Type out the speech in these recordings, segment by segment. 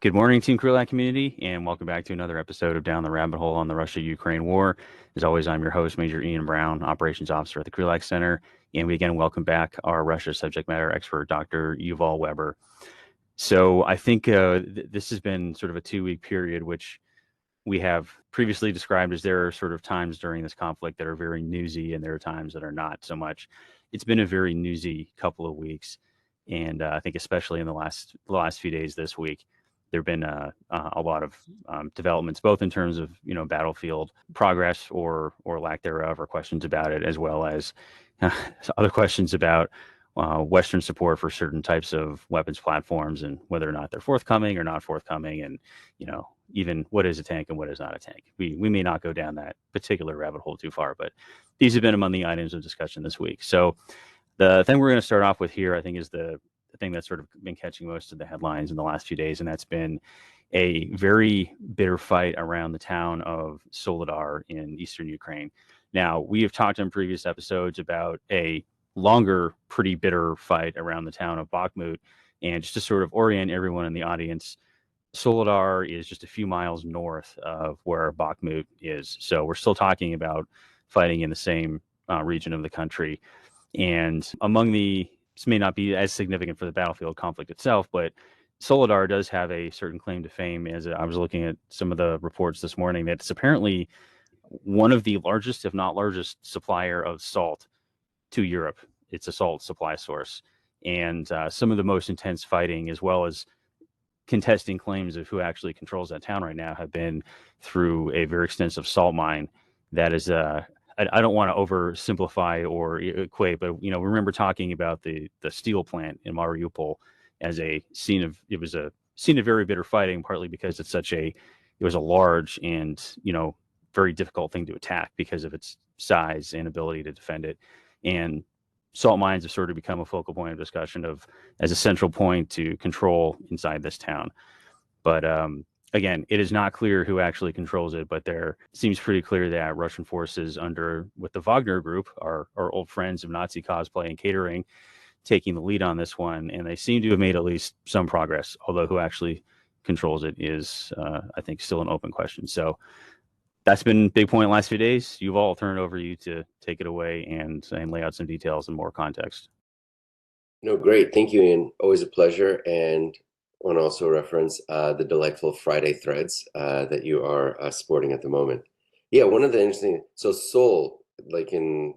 Good morning, Team Krulak community, and welcome back to another episode of Down the Rabbit Hole on the Russia-Ukraine War. As always, I'm your host, Major Ian Brown, Operations Officer at the Krulak Center, and we again welcome back our Russia subject matter expert, Dr. Yuval Weber. So I think this has been sort of a 2-week period, which we have previously described as there are sort of times during this conflict that are very newsy, and there are times that are not so much. It's been a very newsy couple of weeks, and I think especially in the last few days this week, there have been a lot of developments, both in terms of battlefield progress or lack thereof, or questions about it, as well as other questions about Western support for certain types of weapons platforms and whether or not they're forthcoming or not forthcoming, and even what is a tank and what is not a tank. We may not go down that particular rabbit hole too far, but these have been among the items of discussion this week. So the thing we're going to start off with here, I think, is the thing that's sort of been catching most of the headlines in the last few days, and that's been a very bitter fight around the town of Soledar in eastern Ukraine. Now, we have talked in previous episodes about a longer, pretty bitter fight around the town of Bakhmut, and just to sort of orient everyone in the audience, Soledar is just a few miles north of where Bakhmut is. So we're still talking about fighting in the same region of the country. And this may not be as significant for the battlefield conflict itself, but Soledar does have a certain claim to fame. As I was looking at some of the reports this morning, that it's apparently one of the largest, if not largest, supplier of salt to Europe. It's a salt supply source. And some of the most intense fighting, as well as contesting claims of who actually controls that town right now, have been through a very extensive salt mine that is I don't want to oversimplify or equate, but remember talking about the steel plant in Mariupol as a scene of very bitter fighting, partly because it was a large and very difficult thing to attack because of its size and ability to defend it. And salt mines have sort of become a focal point of discussion as a central point to control inside this town. But again, it is not clear who actually controls it, but there seems pretty clear that Russian forces with the Wagner Group, our old friends of Nazi cosplay and catering, taking the lead on this one, and they seem to have made at least some progress, although who actually controls it is, I think, still an open question. So that's been a big point in the last few days. Yuval, I'll turn it over to you to take it away and lay out some details and more context. No, great. Thank you, Ian. Always a pleasure. And want to also reference the delightful Friday threads that you are sporting at the moment. Yeah, one of the interesting, so Sol, like in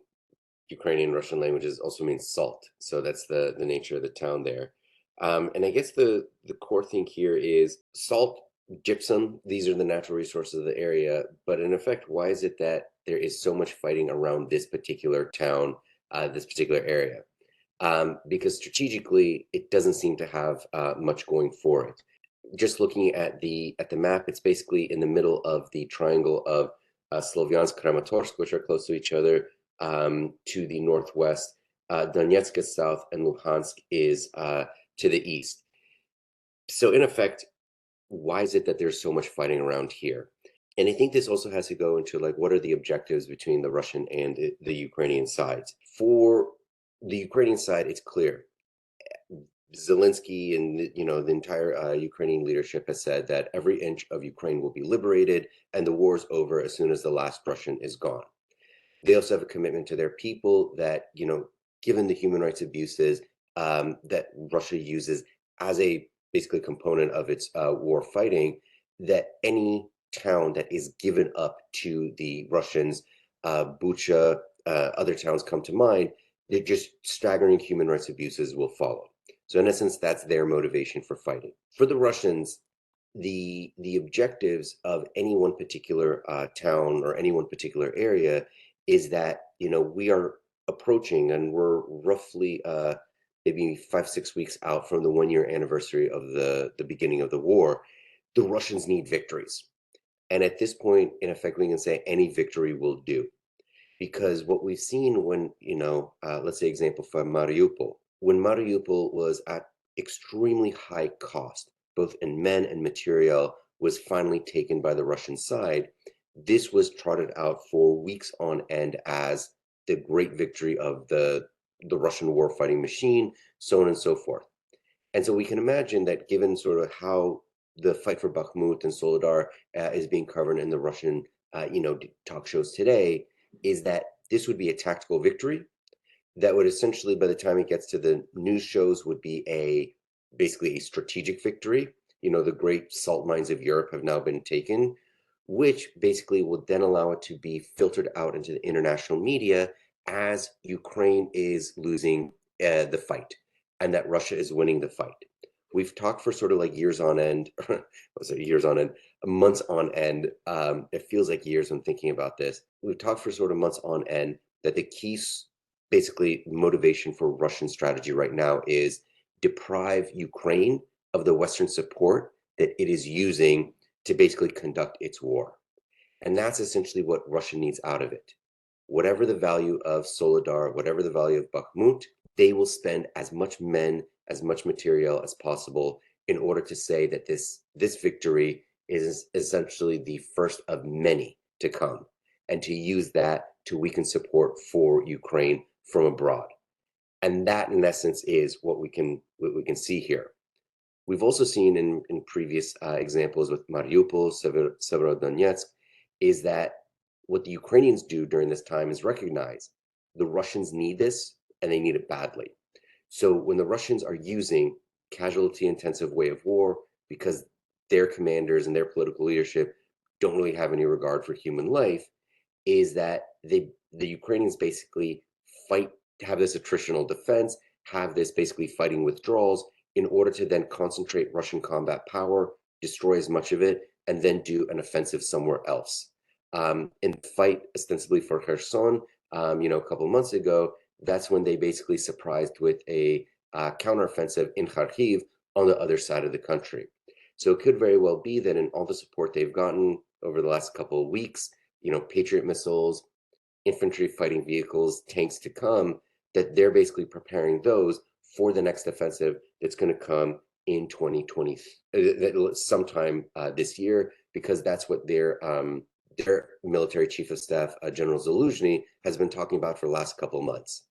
Ukrainian Russian languages, also means salt. So that's the nature of the town there. And I guess the core thing here is salt, gypsum, these are the natural resources of the area. But in effect, why is it that there is so much fighting around this particular town, this particular area? Because strategically, it doesn't seem to have much going for it. Just looking at the map, it's basically in the middle of the triangle of Slovyansk, Kramatorsk, which are close to each other, to the northwest. Donetsk is south, and Luhansk is to the east. So in effect, why is it that there's so much fighting around here? And I think this also has to go into what are the objectives between the Russian and the Ukrainian sides. For the Ukrainian side, it's clear. Zelensky and the entire Ukrainian leadership has said that every inch of Ukraine will be liberated and the war is over as soon as the last Russian is gone. They also have a commitment to their people that, given the human rights abuses that Russia uses as a basically component of its war fighting, that any town that is given up to the Russians, Bucha, other towns come to mind, they're just staggering human rights abuses will follow. So in essence, that's their motivation for fighting. For the Russians, the objectives of any one particular town or any one particular area is that, we are approaching, and we're roughly maybe 5-6 weeks out from the 1-year anniversary of the beginning of the war. The Russians need victories. And at this point, in effect, we can say any victory will do. Because what we've seen when, let's say example for Mariupol, when Mariupol was at extremely high cost, both in men and material, was finally taken by the Russian side, this was trotted out for weeks on end as the great victory of the Russian warfighting machine, so on and so forth. And so we can imagine that given sort of how the fight for Bakhmut and Soledar is being covered in the Russian, talk shows today, is that this would be a tactical victory that would essentially, by the time it gets to the news shows, would be basically a strategic victory. The great salt mines of Europe have now been taken, which basically would then allow it to be filtered out into the international media as Ukraine is losing the fight and that Russia is winning the fight. We've talked for sort of like years on end, years on end, months on end. It feels like years when thinking about this. We've talked for sort of months on end that the key basically motivation for Russian strategy right now is deprive Ukraine of the Western support that it is using to basically conduct its war. And that's essentially what Russia needs out of it. Whatever the value of Soledar, whatever the value of Bakhmut, they will spend as much men, as much material as possible in order to say that this victory is essentially the first of many to come, and to use that to weaken support for Ukraine from abroad. And that, in essence, is what we can see here. We've also seen in previous examples with Mariupol, Severodonetsk, is that what the Ukrainians do during this time is recognize the Russians need this and they need it badly. So when the Russians are using casualty-intensive way of war because their commanders and their political leadership don't really have any regard for human life, is that the Ukrainians basically fight to have this attritional defense, have this basically fighting withdrawals in order to then concentrate Russian combat power, destroy as much of it, and then do an offensive somewhere else. In the fight ostensibly for Kherson, a couple of months ago, that's when they basically surprised with a counteroffensive in Kharkiv on the other side of the country. So it could very well be that in all the support they've gotten over the last couple of weeks, Patriot missiles, infantry fighting vehicles, tanks to come, that they're basically preparing those for the next offensive that's going to come in 2020, sometime this year, because that's what their military chief of staff, General Zaluzhny, has been talking about for the last couple of months.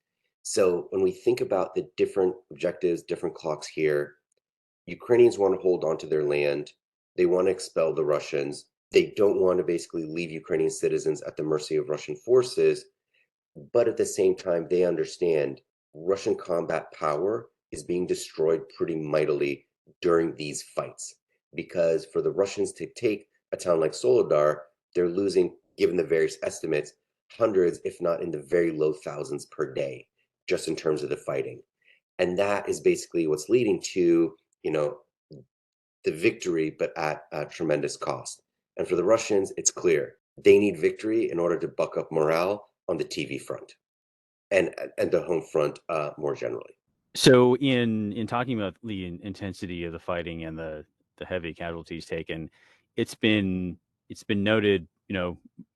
So when we think about the different objectives, different clocks here, Ukrainians want to hold on to their land. They want to expel the Russians. They don't want to basically leave Ukrainian citizens at the mercy of Russian forces. But at the same time, they understand Russian combat power is being destroyed pretty mightily during these fights. Because for the Russians to take a town like Soledar, they're losing, given the various estimates, hundreds, if not in the very low thousands per day, just in terms of the fighting. And that is basically what's leading to, the victory, but at a tremendous cost. And for the Russians, it's clear they need victory in order to buck up morale on the TV front and the home front more generally. So in talking about the intensity of the fighting and the heavy casualties taken, it's been noted,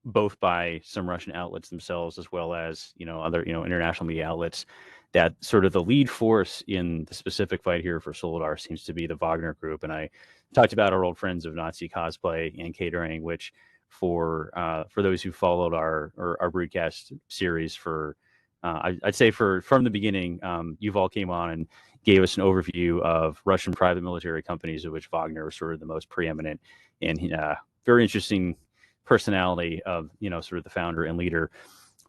both by some Russian outlets themselves as well as other international media outlets, that sort of the lead force in the specific fight here for Soledar seems to be the Wagner Group. And I talked about our old friends of Nazi cosplay and catering, which for those who followed our broadcast series for I'd say from the beginning, Yuval came on and gave us an overview of Russian private military companies, of which Wagner was sort of the most preeminent, and very interesting personality of sort of the founder and leader.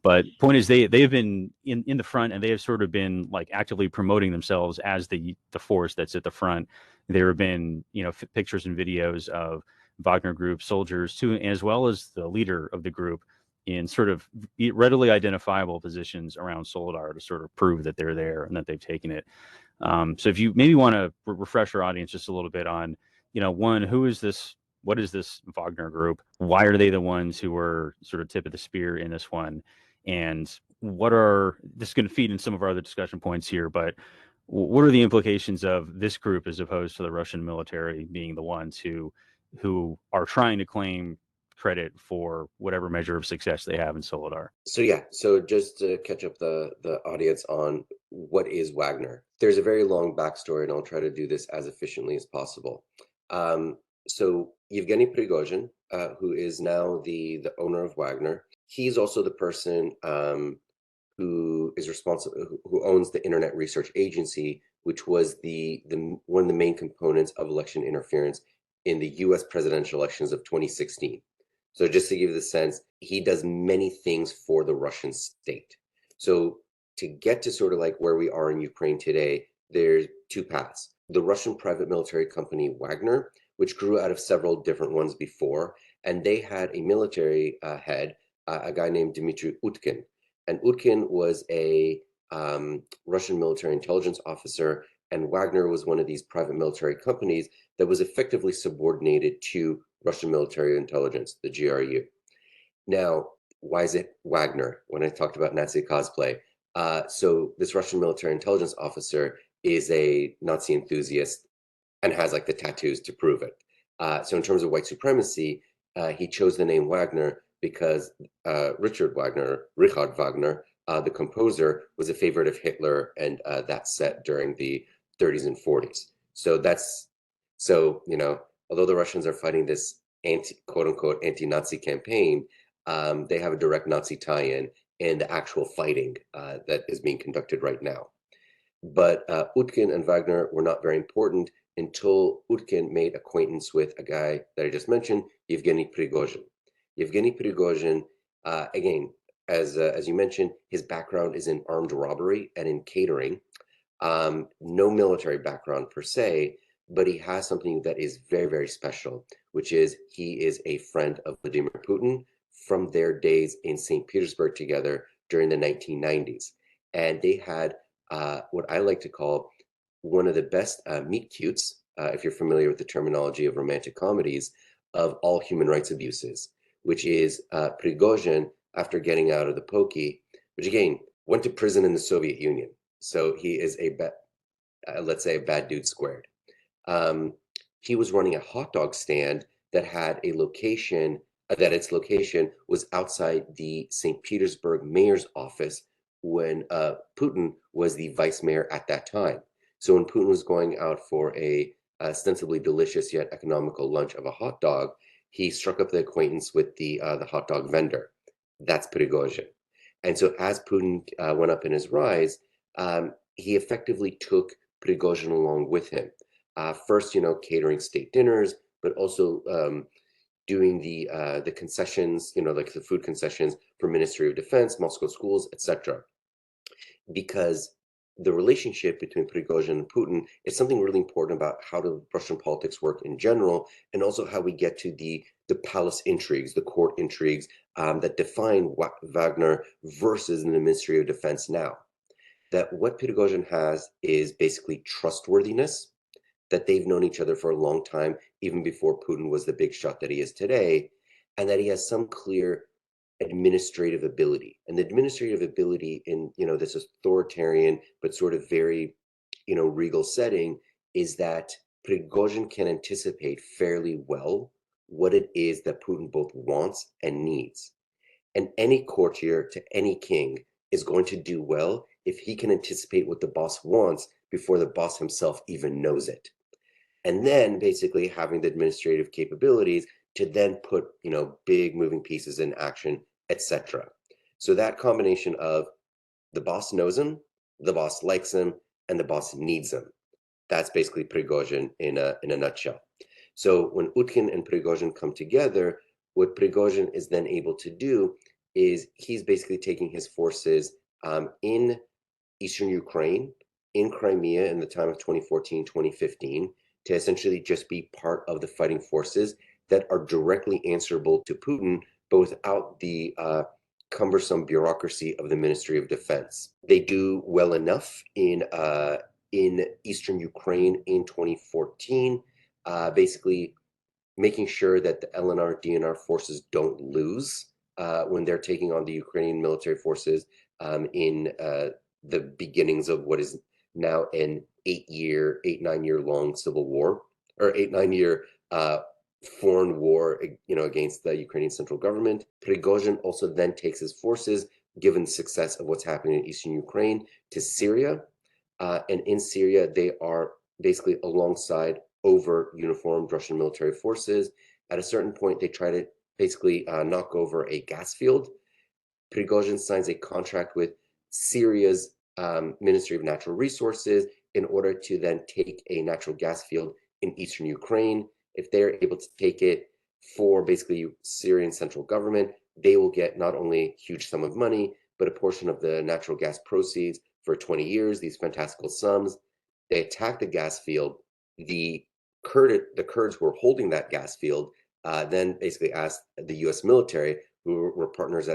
But point is, they've been in the front, and they have sort of been like actively promoting themselves as the force that's at the front. There have been pictures and videos of Wagner Group soldiers too, as well as the leader of the group, in sort of readily identifiable positions around Soledar to sort of prove that they're there and that they've taken it. So if you maybe want to refresh our audience just a little bit on, one, who is this? What is this Wagner Group? Why are they the ones who were sort of tip of the spear in this one? And this is going to feed in some of our other discussion points here, but what are the implications of this group as opposed to the Russian military being the ones who are trying to claim credit for whatever measure of success they have in Soledar? So just to catch up the audience on what is Wagner, there's a very long backstory, and I'll try to do this as efficiently as possible. So Yevgeny Prigozhin, who is now the owner of Wagner, he's also the person who is responsible, who owns the Internet Research Agency, which was the one of the main components of election interference in the US presidential elections of 2016. So just to give you the sense, he does many things for the Russian state. So to get to sort of like where we are in Ukraine today, there's two paths. The Russian private military company Wagner, which grew out of several different ones before, and they had a military head, a guy named Dmitry Utkin. And Utkin was a Russian military intelligence officer, and Wagner was one of these private military companies that was effectively subordinated to Russian military intelligence, the GRU. Now, why is it Wagner when I talked about Nazi cosplay? So this Russian military intelligence officer is a Nazi enthusiast and has like the tattoos to prove it. So in terms of white supremacy, he chose the name Wagner because Richard Wagner, the composer, was a favorite of Hitler, and that set during the 30s and 40s. So although the Russians are fighting this quote unquote anti-Nazi campaign, they have a direct Nazi tie-in in the actual fighting that is being conducted right now. But Utkin and Wagner were not very important until Utkin made acquaintance with a guy that I just mentioned, Yevgeny Prigozhin. Yevgeny Prigozhin, again, as you mentioned, his background is in armed robbery and in catering. No military background per se, but he has something that is very, very special, which is he is a friend of Vladimir Putin from their days in St. Petersburg together during the 1990s. And they had what I like to call one of the best meet cutes, if you're familiar with the terminology of romantic comedies, of all human rights abuses, which is Prigozhin, after getting out of the pokey, which again, went to prison in the Soviet Union. So he is let's say a bad dude squared. He was running a hot dog stand that had a location, that its location was outside the St. Petersburg mayor's office when Putin was the vice mayor at that time. So when Putin was going out for a ostensibly delicious yet economical lunch of a hot dog, he struck up the acquaintance with the hot dog vendor. That's Prigozhin. And so as Putin went up in his rise, he effectively took Prigozhin along with him. First, catering state dinners, but also doing the concessions, like the food concessions for Ministry of Defense, Moscow schools, etc. Because the relationship between Prigozhin and Putin is something really important about how the Russian politics work in general, and also how we get to the palace intrigues, the court intrigues that define Wagner versus the Ministry of Defense now. That what Prigozhin has is basically trustworthiness, that they've known each other for a long time, even before Putin was the big shot that he is today, and that he has some clear administrative ability. And the administrative ability in this authoritarian but sort of very regal setting is that Prigozhin can anticipate fairly well what it is that Putin both wants and needs. And any courtier to any king is going to do well if he can anticipate what the boss wants before the boss himself even knows it. And then basically having the administrative capabilities to then put, big moving pieces in action, etc. So that combination of the boss knows him, the boss likes him, and the boss needs him. That's basically Prigozhin in a nutshell. So when Utkin and Prigozhin come together, what Prigozhin is then able to do is he's basically taking his forces in eastern Ukraine, in Crimea in the time of 2014, 2015, to essentially just be part of the fighting forces that are directly answerable to Putin, but without the cumbersome bureaucracy of the Ministry of Defense. They do well enough in eastern Ukraine in 2014, basically making sure that the LNR, DNR forces don't lose when they're taking on the Ukrainian military forces in the beginnings of what is now an 9-year long civil war, or 9-year foreign war, against the Ukrainian central government. Prigozhin also then takes his forces, given the success of what's happening in eastern Ukraine, to Syria. And in Syria, they are basically alongside over uniformed Russian military forces. At a certain point, they try to basically knock over a gas field. Prigozhin signs a contract with Syria's Ministry of Natural Resources in order to then take a natural gas field in eastern Ukraine. If they're able to take it for basically Syrian central government, they will get not only a huge sum of money, but a portion of the natural gas proceeds for 20 years, these fantastical sums. They attack the gas field. The Kurds who were holding that gas field then basically asked the U.S. military, who were partners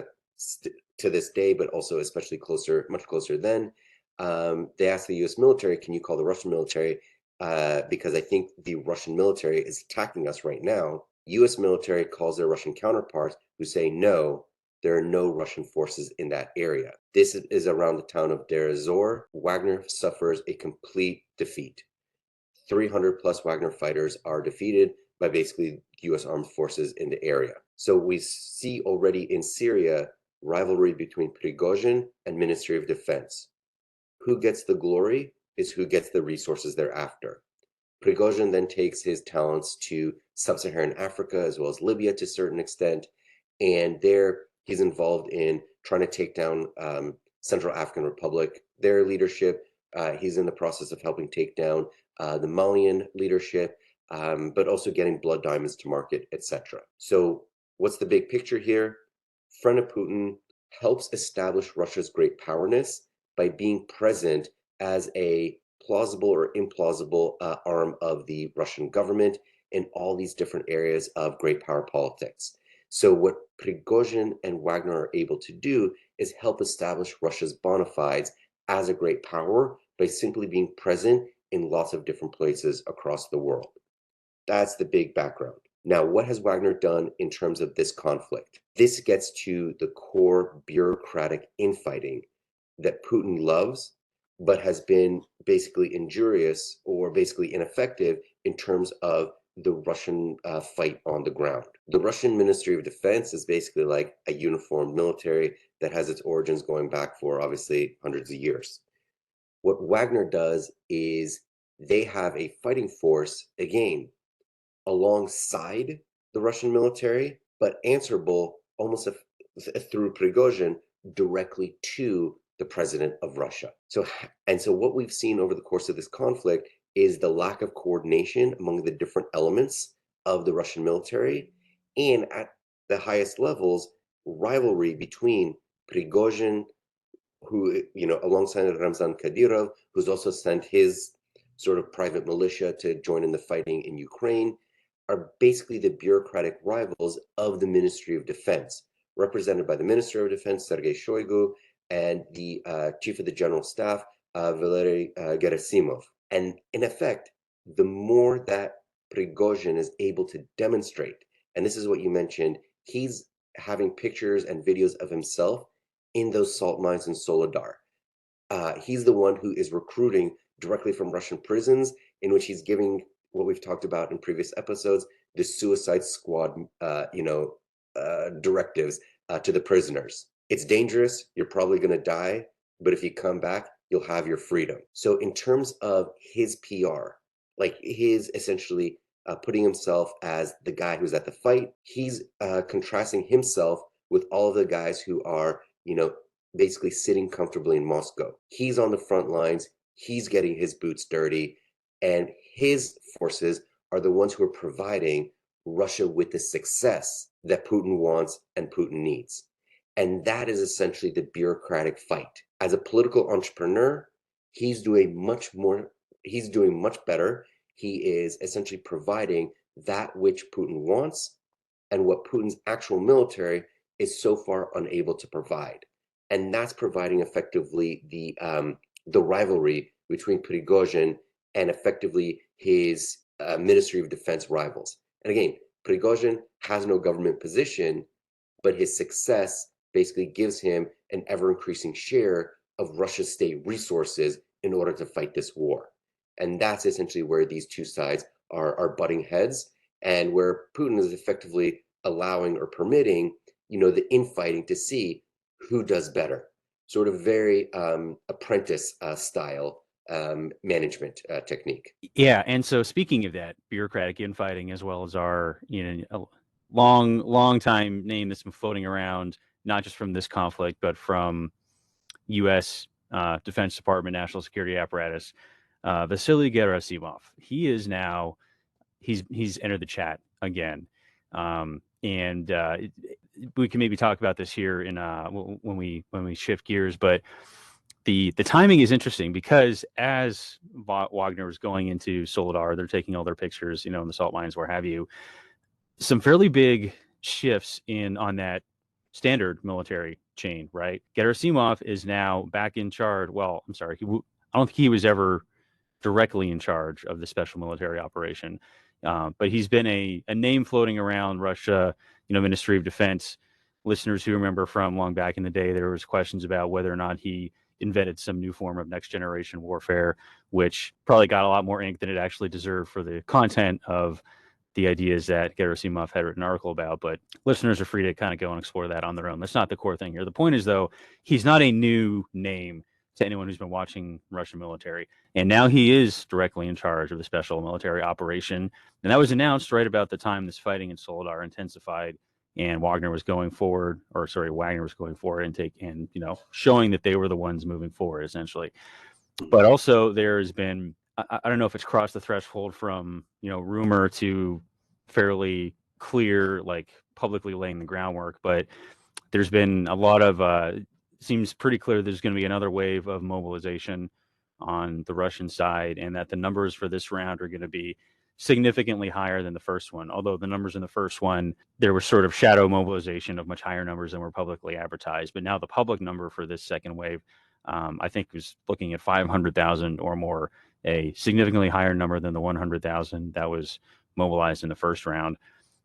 to this day, but also especially closer, much closer then. They asked the U.S. military, "Can you call the Russian military? Because I think the Russian military is attacking us right now." U.S. military calls their Russian counterparts, who say, "No, there are no Russian forces in that area." This is around the town of Deir ez-Zor. Wagner suffers a complete defeat. 300 plus Wagner fighters are defeated by basically U.S. armed forces in the area. So we see already in Syria rivalry between Prigozhin and Ministry of Defense. Who gets the glory is who gets the resources thereafter. Prigozhin then takes his talents to sub-Saharan Africa as well as Libya to a certain extent, and there he's involved in trying to take down Central African Republic, their leadership. He's in the process of helping take down the Malian leadership, but also getting blood diamonds to market, etc. So what's the big picture here? Friend of Putin helps establish Russia's great powerness by being present as a plausible or implausible arm of the Russian government in all these different areas of great power politics. So what Prigozhin and Wagner are able to do is help establish Russia's bona fides as a great power by simply being present in lots of different places across the world. That's the big background. Now, what has Wagner done in terms of this conflict? This gets to the core bureaucratic infighting that Putin loves, but has been basically injurious or basically ineffective in terms of the Russian fight on the ground. The Russian Ministry of Defense is basically like a uniformed military that has its origins going back for obviously hundreds of years. What Wagner does is they have a fighting force, again, alongside the Russian military, but answerable almost through Prigozhin directly to the president of Russia. So what we've seen over the course of this conflict is the lack of coordination among the different elements of the Russian military, and at the highest levels, rivalry between Prigozhin, who, alongside Ramzan Kadyrov, who's also sent his sort of private militia to join in the fighting in Ukraine, are basically the bureaucratic rivals of the Ministry of Defense, represented by the Minister of Defense, Sergei Shoigu, and the Chief of the General Staff, Valery Gerasimov. And in effect, the more that Prigozhin is able to demonstrate, and this is what you mentioned, he's having pictures and videos of himself in those salt mines in Soledar. He's the one who is recruiting directly from Russian prisons, in which he's giving what we've talked about in previous episodes, the suicide squad, directives to the prisoners. It's dangerous. You're probably going to die, but if you come back, you'll have your freedom. So in terms of his PR, like his essentially putting himself as the guy who's at the fight, he's contrasting himself with all of the guys who are, basically sitting comfortably in Moscow. He's on the front lines. He's getting his boots dirty, and his forces are the ones who are providing Russia with the success that Putin wants and Putin needs. And that is essentially the bureaucratic fight. As a political entrepreneur, he's doing much better. He is essentially providing that which Putin wants and what Putin's actual military is so far unable to provide. And that's providing effectively the rivalry between Prigozhin and effectively his Ministry of Defense rivals. And again, Prigozhin has no government position, but his success basically gives him an ever-increasing share of Russia's state resources in order to fight this war. And that's essentially where these two sides are butting heads, and where Putin is effectively allowing or permitting, the infighting to see who does better. Sort of very apprentice style management technique. Yeah, and so speaking of that bureaucratic infighting, as well as our a long time name that's been floating around, not just from this conflict, but from U.S. Defense Department, national security apparatus, Vasily Gerasimov. He is now he's entered the chat again. And we can maybe talk about this here in when we shift gears, but the timing is interesting because as Wagner was going into Soledar, they're taking all their pictures, in the salt mines, where have you. Some fairly big shifts on that standard military chain, right? Gerasimov is now back in charge. Well, I'm sorry, I don't think he was ever directly in charge of the special military operation, but he's been a name floating around Russia, Ministry of Defense. Listeners who remember from long back in the day, there was questions about whether or not he invented some new form of next generation warfare, which probably got a lot more ink than it actually deserved for the content of the ideas that Gerasimov had written an article about. But listeners are free to kind of go and explore that on their own. That's not the core thing here. The point is, though, he's not a new name to anyone who's been watching Russian military. And now he is directly in charge of the special military operation. And that was announced right about the time this fighting in Soledar intensified, and Wagner was going forward and showing that they were the ones moving forward, essentially. But also there has been, I don't know if it's crossed the threshold from, rumor to fairly clear, like publicly laying the groundwork, but there's been a lot of, seems pretty clear there's going to be another wave of mobilization on the Russian side, and that the numbers for this round are going to be significantly higher than the first one. Although the numbers in the first one, there was sort of shadow mobilization of much higher numbers than were publicly advertised. But now the public number for this second wave, I think, was looking at 500,000 or more, a significantly higher number than the 100,000 that was mobilized in the first round.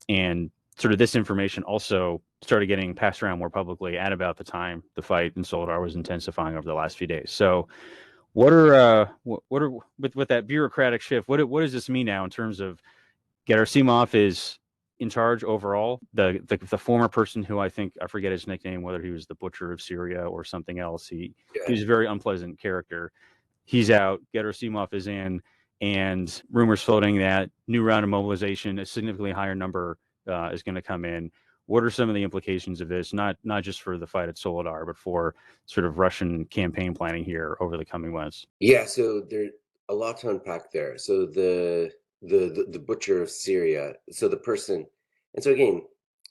And sort of this information also started getting passed around more publicly at about the time the fight in Soledar was intensifying over the last few days. So what are with that bureaucratic shift, what does this mean now in terms of Gerasimov is in charge overall? The former person who I forget his nickname, whether he was the Butcher of Syria or something else, he was a very unpleasant character. He's out, Gerasimov is in, and rumors floating that new round of mobilization, a significantly higher number is going to come in. What are some of the implications of this, not just for the fight at Soledar, but for sort of Russian campaign planning here over the coming months? Yeah, so there's a lot to unpack there. So the Butcher of Syria, so the person, and so again,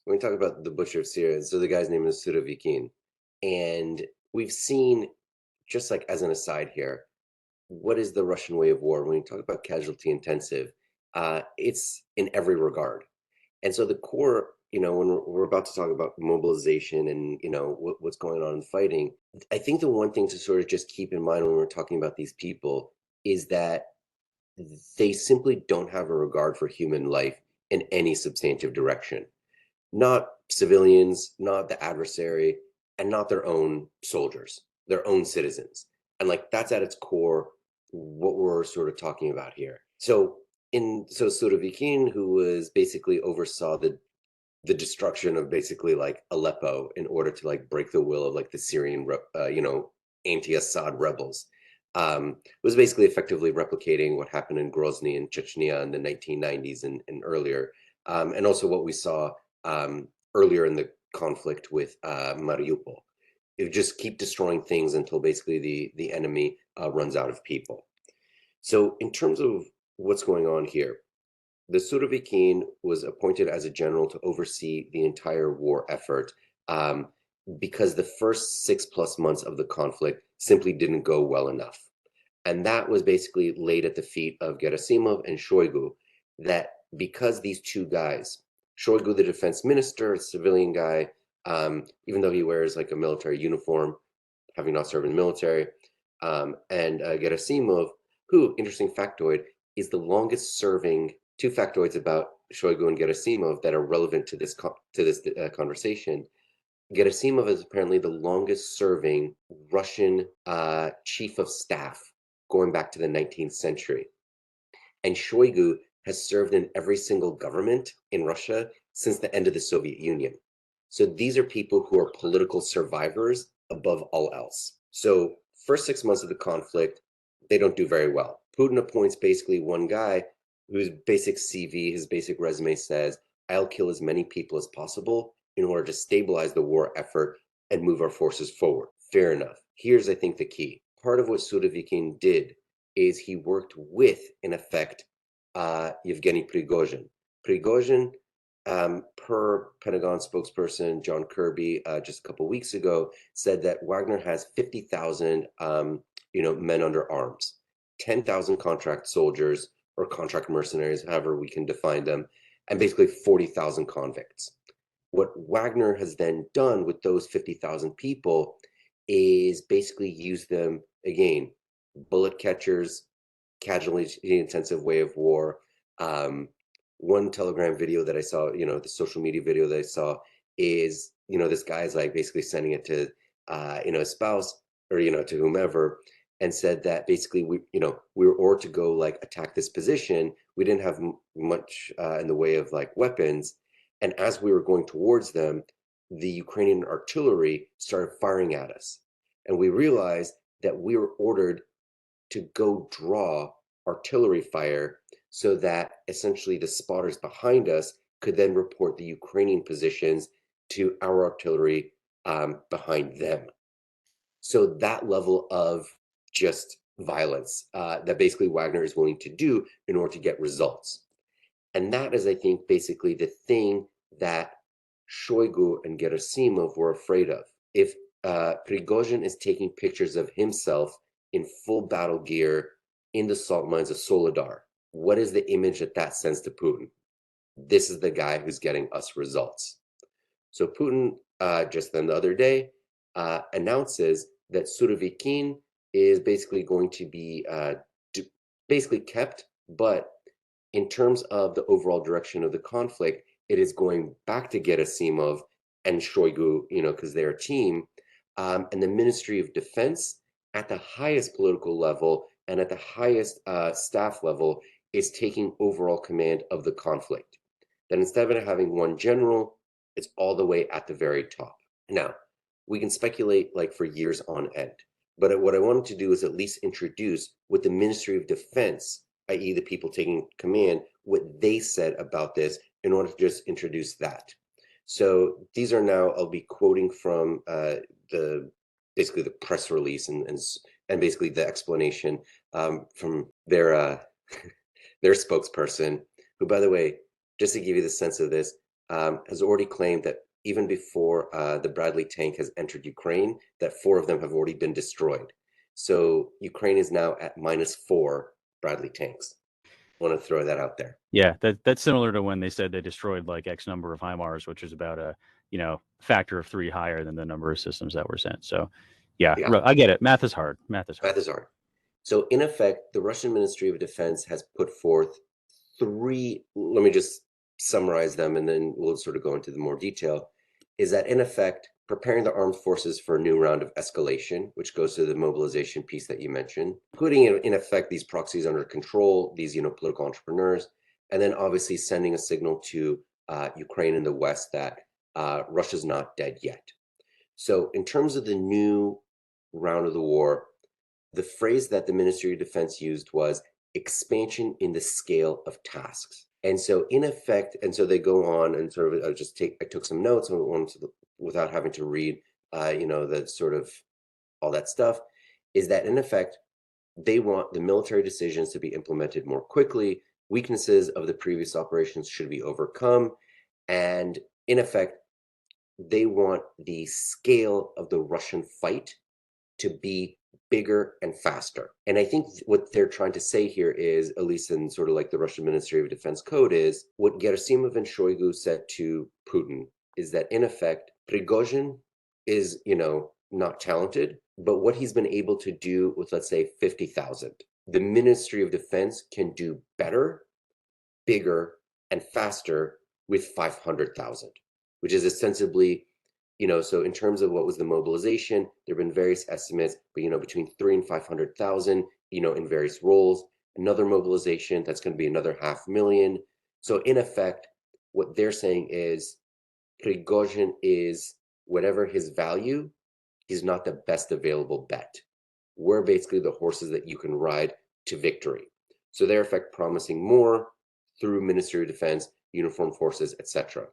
when we talk about the Butcher of Syria, so the guy's name is Surovikin, and we've seen, just like as an aside here, what is the Russian way of war? When we talk about casualty intensive, it's in every regard. And so the core, when we're about to talk about mobilization and, what's going on in fighting, I think the one thing to sort of just keep in mind when we're talking about these people is that they simply don't have a regard for human life in any substantive direction. Not civilians, not the adversary, and not their own soldiers, their own citizens. And like that's at its core what we're sort of talking about here. So Surovikin, who was basically oversaw the destruction of basically like Aleppo in order to like break the will of like the Syrian anti-Assad rebels, was basically effectively replicating what happened in Grozny and Chechnya in the 1990s and earlier, and also what we saw earlier in the conflict with Mariupol. It would just keep destroying things until basically the enemy runs out of people. So in terms of what's going on here, the Surovikin was appointed as a general to oversee the entire war effort, because the first 6+ months of the conflict simply didn't go well enough. And that was basically laid at the feet of Gerasimov and Shoigu, that because these two guys, Shoigu, the defense minister, a civilian guy, even though he wears like a military uniform, having not served in the military, and Gerasimov, who, interesting factoid, is the longest serving, two factoids about Shoigu and Gerasimov that are relevant to this conversation. Gerasimov is apparently the longest serving Russian chief of staff going back to the 19th century. And Shoigu has served in every single government in Russia since the end of the Soviet Union. So these are people who are political survivors above all else. So first 6 months of the conflict, they don't do very well. Putin appoints basically one guy whose basic CV, his basic resume says, I'll kill as many people as possible in order to stabilize the war effort and move our forces forward. Fair enough. Here's, I think, the key. Part of what Surovikin did is he worked with, in effect, Yevgeny Prigozhin. Prigozhin, per Pentagon spokesperson John Kirby, just a couple weeks ago, said that Wagner has 50,000, men under arms, 10,000 contract soldiers or contract mercenaries, however we can define them, and basically 40,000 convicts. What Wagner has then done with those 50,000 people is basically use them again, bullet catchers, casualty intensive way of war. One Telegram video that I saw, the social media video that I saw is, this guy's like basically sending it to, his spouse or, to whomever, and said that basically we were ordered to go like attack this position. We didn't have much in the way of like weapons. And as we were going towards them, the Ukrainian artillery started firing at us. And we realized that we were ordered to go draw artillery fire so that essentially the spotters behind us could then report the Ukrainian positions to our artillery behind them. So that level of just violence that basically Wagner is willing to do in order to get results. And that is, I think, basically the thing that Shoigu and Gerasimov were afraid of. If Prigozhin is taking pictures of himself in full battle gear in the salt mines of Soledar, what is the image that that sends to Putin? This is the guy who's getting us results. So Putin, just then the other day, announces that Surovikin is basically going to be basically kept, but in terms of the overall direction of the conflict, it is going back to Gerasimov and Shoigu, because they're a team, and the Ministry of Defense at the highest political level and at the highest staff level is taking overall command of the conflict. That instead of having one general, it's all the way at the very top. Now, we can speculate like for years on end, but what I wanted to do is at least introduce what the Ministry of Defense, i.e. the people taking command, what they said about this in order to just introduce that. So these are now, I'll be quoting from basically the press release and basically the explanation from their their spokesperson, who, by the way, just to give you the sense of this, has already claimed that even before the Bradley tank has entered Ukraine, that 4 of them have already been destroyed. So Ukraine is now at -4 Bradley tanks. I want to throw that out there. Yeah, that's similar to when they said they destroyed like X number of HIMARS, which is about a factor of 3 higher than the number of systems that were sent. So, yeah, I get it. Math is hard. Math is hard. So in effect, the Russian Ministry of Defense has put forth 3. Let me just summarize them, and then we'll sort of go into the more detail. Is that in effect preparing the armed forces for a new round of escalation, which goes to the mobilization piece that you mentioned, putting in effect these proxies under control, these political entrepreneurs, and then obviously sending a signal to Ukraine and the West that Russia's not dead yet. So in terms of the new round of the war, the phrase that the Ministry of Defense used was expansion in the scale of tasks. And so in effect, and so they go on and sort of I took some notes without having to read, the sort of all that stuff, is that in effect, they want the military decisions to be implemented more quickly. Weaknesses of the previous operations should be overcome. And in effect, they want the scale of the Russian fight to be bigger and faster. And I think what they're trying to say here is, at least in sort of like the Russian Ministry of Defense code, is what Gerasimov and Shoigu said to Putin is that in effect, Prigozhin is, not talented, but what he's been able to do with, let's say, 50,000, the Ministry of Defense can do better, bigger, and faster with 500,000, which is ostensibly, so in terms of what was the mobilization, there have been various estimates, but between 300,000 and 500,000, in various roles. Another mobilization, that's going to be another 500,000. So in effect, what they're saying is Prigozhin is, whatever his value, he's not the best available bet. We're basically the horses that you can ride to victory. So they're in effect promising more through Ministry of Defense, uniformed forces, etc.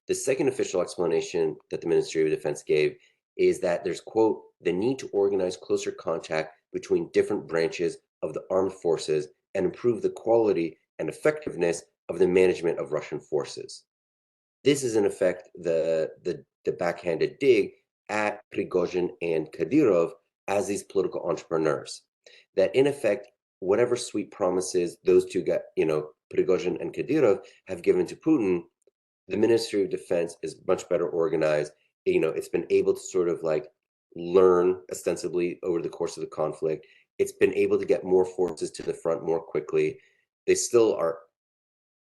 The second official explanation that the Ministry of Defense gave is that there's, quote, the need to organize closer contact between different branches of the armed forces and improve the quality and effectiveness of the management of Russian forces. This is in effect the backhanded dig at Prigozhin and Kadyrov as these political entrepreneurs. That in effect, whatever sweet promises those two got, Prigozhin and Kadyrov have given to Putin, the Ministry of Defense is much better organized. It's been able to sort of like learn ostensibly over the course of the conflict. It's been able to get more forces to the front more quickly. They still are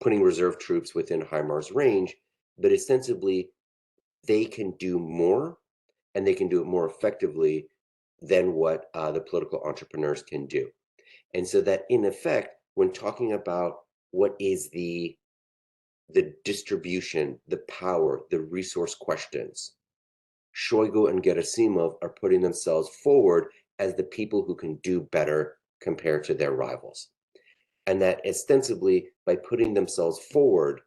putting reserve troops within HIMARS range, but ostensibly they can do more, and they can do it more effectively than what the political entrepreneurs can do. And so that in effect, when talking about what is the distribution, the power, the resource questions, Shoigu and Gerasimov are putting themselves forward as the people who can do better compared to their rivals. And that ostensibly, by putting themselves forward,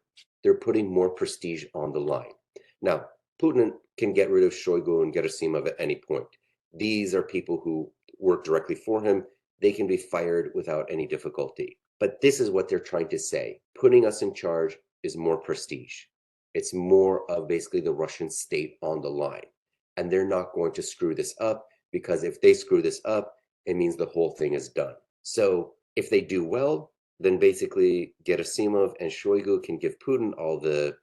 they're putting more prestige on the line. Now, Putin can get rid of Shoigu and Gerasimov at any point. These are people who work directly for him. They can be fired without any difficulty. But this is what they're trying to say. Putting us in charge is more prestige. It's more of basically the Russian state on the line. And they're not going to screw this up, because if they screw this up, it means the whole thing is done. So if they do well, then basically Gerasimov and Shoigu can give Putin all the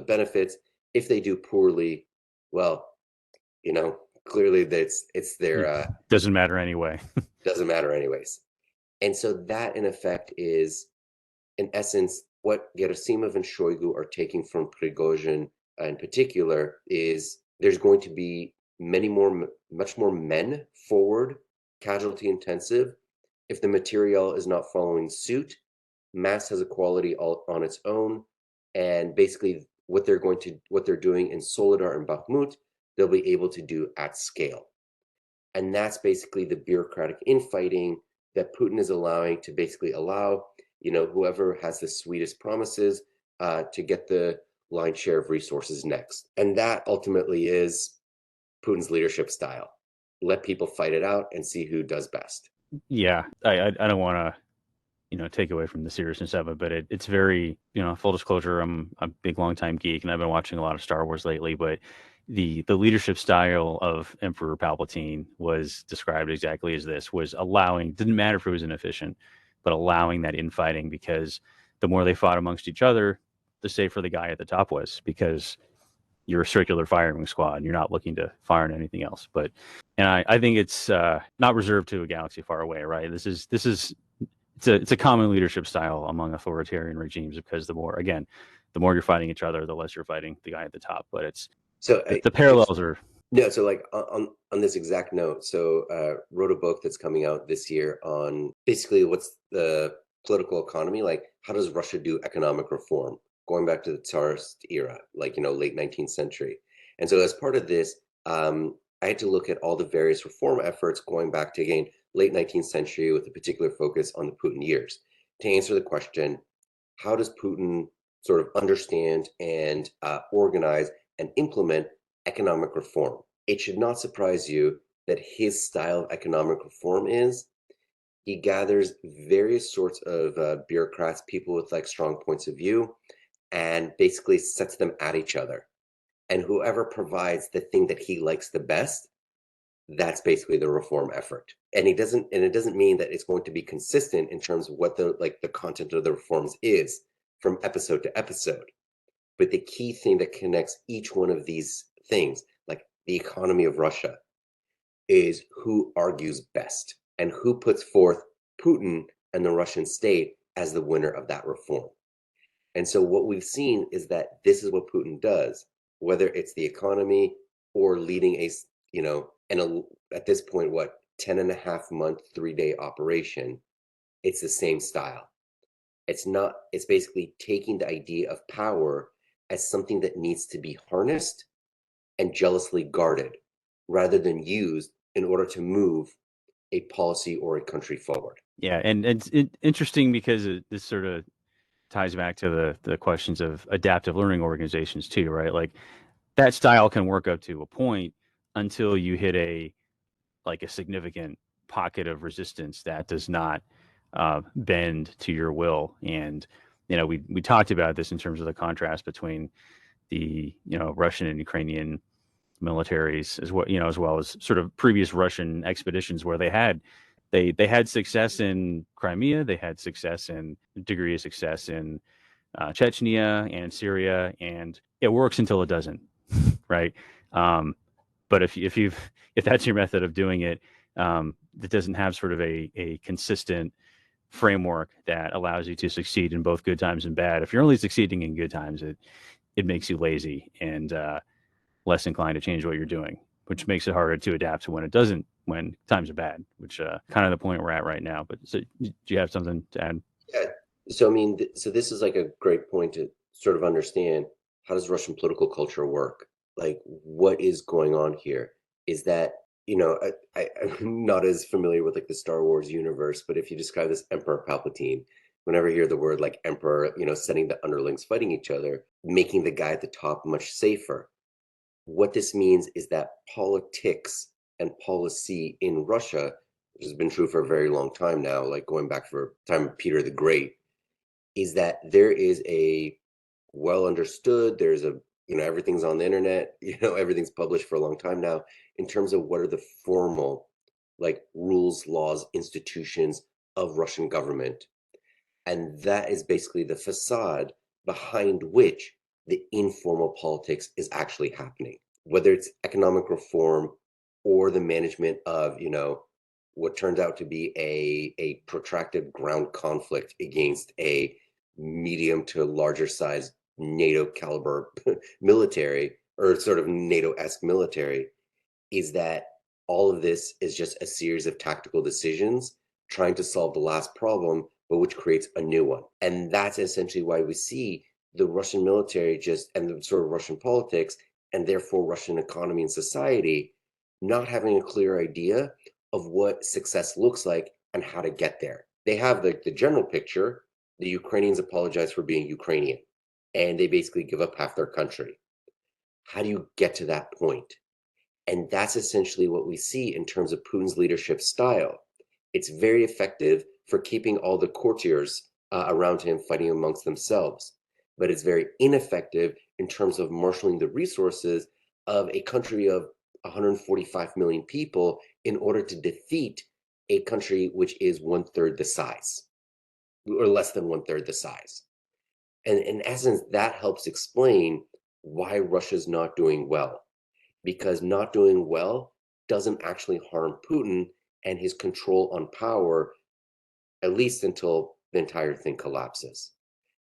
benefits. If they do poorly, well, clearly it's their doesn't matter anyway. Doesn't matter anyways. And so that in effect is, in essence, what Gerasimov and Shoigu are taking from Prigozhin in particular is there's going to be much more men forward, casualty intensive. If the material is not following suit, mass has a quality all on its own, and basically what they're doing in Soledar and Bakhmut, they'll be able to do at scale. And that's basically the bureaucratic infighting that Putin is allowing to basically allow, whoever has the sweetest promises to get the lion's share of resources next. And that ultimately is Putin's leadership style. Let people fight it out and see who does best. Yeah, I don't want to take away from the seriousness of it, but it's very, full disclosure, I'm a big longtime geek and I've been watching a lot of Star Wars lately, but the leadership style of Emperor Palpatine was described exactly as this, was allowing, didn't matter if it was inefficient, but allowing that infighting, because the more they fought amongst each other, the safer the guy at the top was, because you're a circular firing squad. You're not looking to fire on anything else. And I think it's not reserved to a galaxy far away, right? It's a common leadership style among authoritarian regimes, because the more you're fighting each other, the less you're fighting the guy at the top. But the parallels are. No, so like on this exact note, wrote a book that's coming out this year on basically what's the political economy, like how does Russia do economic reform, going back to the Tsarist era, like, late 19th century. And so as part of this, I had to look at all the various reform efforts going back to, again, late 19th century, with a particular focus on the Putin years, to answer the question, how does Putin sort of understand and organize and implement economic reform? It should not surprise you that his style of economic reform is he gathers various sorts of bureaucrats, people with like strong points of view, and basically sets them at each other. And whoever provides the thing that he likes the best, that's basically the reform effort. And it doesn't mean that it's going to be consistent in terms of what the content of the reforms is from episode to episode. But the key thing that connects each one of these things, like the economy of Russia, is who argues best and who puts forth Putin and the Russian state as the winner of that reform. And so what we've seen is that this is what Putin does, whether it's the economy or leading at this point, 10 and a half month, 3-day operation, it's the same style. It's basically taking the idea of power as something that needs to be harnessed and jealously guarded, rather than used in order to move a policy or a country forward. Yeah, and it's interesting because this sort of ties back to the questions of adaptive learning organizations too, right? Like that style can work up to a point until you hit a significant pocket of resistance that does not bend to your will. And we talked about this in terms of the contrast between the Russian and Ukrainian militaries as well as sort of previous Russian expeditions where they had success in Crimea, they had success in degree of success in Chechnya and Syria, and it works until it doesn't, right? Um, but if that's your method of doing it, it doesn't have sort of a consistent framework that allows you to succeed in both good times and bad. If you're only succeeding in good times, it makes you lazy and less inclined to change what you're doing, which makes it harder to adapt to when times are bad, which kind of the point we're at right now. But so, do you have something to add? Yeah. So I mean, so this is like a great point to sort of understand, how does Russian political culture work? Like, what is going on here? Is that, I'm not as familiar with like the Star Wars universe, but if you describe this Emperor Palpatine, whenever I hear the word like emperor, setting the underlings fighting each other, making the guy at the top much safer. What this means is that politics and policy in Russia, which has been true for a very long time now, like going back for time of Peter the Great, is that there is a well understood, there's a, everything's on the internet, everything's published for a long time now, in terms of what are the formal like rules, laws, institutions of Russian government. And that is basically the facade behind which the informal politics is actually happening, whether it's economic reform or the management of, what turns out to be a protracted ground conflict against a medium to larger size NATO caliber military, or sort of NATO-esque military, is that all of this is just a series of tactical decisions trying to solve the last problem, but which creates a new one. And that's essentially why we see the Russian military and the sort of Russian politics, and therefore Russian economy and society, not having a clear idea of what success looks like and how to get there. They have the general picture. The Ukrainians apologize for being Ukrainian, and they basically give up half their country. How do you get to that point? And that's essentially what we see in terms of Putin's leadership style. It's very effective for keeping all the courtiers around him fighting amongst themselves, but it's very ineffective in terms of marshaling the resources of a country of 145 million people in order to defeat a country which is one-third the size, or less than one-third the size. And in essence, that helps explain why Russia's not doing well, because not doing well doesn't actually harm Putin and his control on power, at least until the entire thing collapses.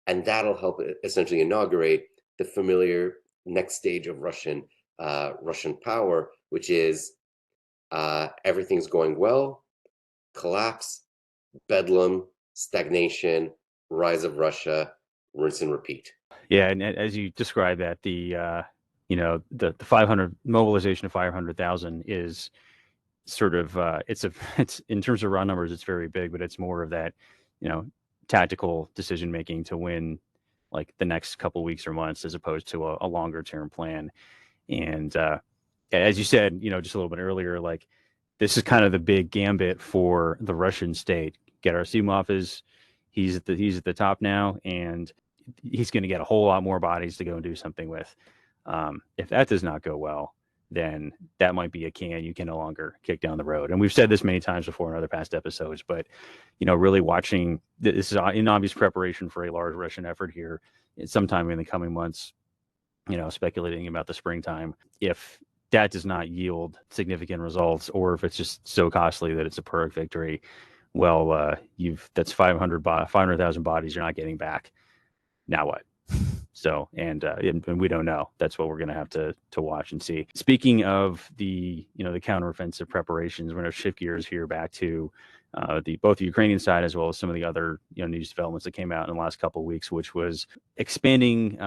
And that'll help essentially inaugurate the familiar next stage of Russian power, which is everything's going well, collapse, bedlam, stagnation, rise of Russia, rinse and repeat. Yeah, and as you described that, the 500 mobilization of 500,000 is sort of it's in terms of raw numbers, it's very big, but it's more of that, you know, tactical decision making to win like the next couple weeks or months as opposed to a longer term plan. And as you said, just a little bit earlier, like this is kind of the big gambit for the Russian state. Gerasimov he's at the top now, and he's going to get a whole lot more bodies to go and do something with. If that does not go well, then that might be a can you can no longer kick down the road. And we've said this many times before in other past episodes, but really watching this is in obvious preparation for a large Russian effort here sometime in the coming months. Speculating about the springtime. If that does not yield significant results, or if it's just so costly that it's a Pyrrhic victory, well, that's 500,000 bodies you're not getting back. Now what? So, and we don't know. That's what we're going to have to watch and see. Speaking of the the counteroffensive preparations, we're going to shift gears here back to both the Ukrainian side as well as some of the other news developments that came out in the last couple of weeks, which was expanding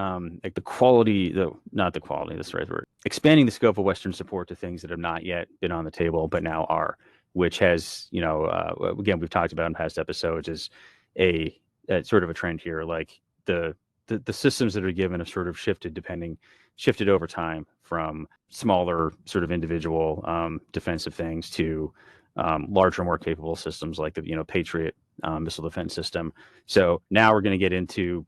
like the quality, not the quality, that's the right word, expanding the scope of Western support to things that have not yet been on the table but now are, which has again we've talked about in past episodes, is a sort of a trend here, like the systems that are given have sort of shifted over time from smaller sort of individual defensive things to larger, more capable systems like the Patriot missile defense system. So now we're going to get into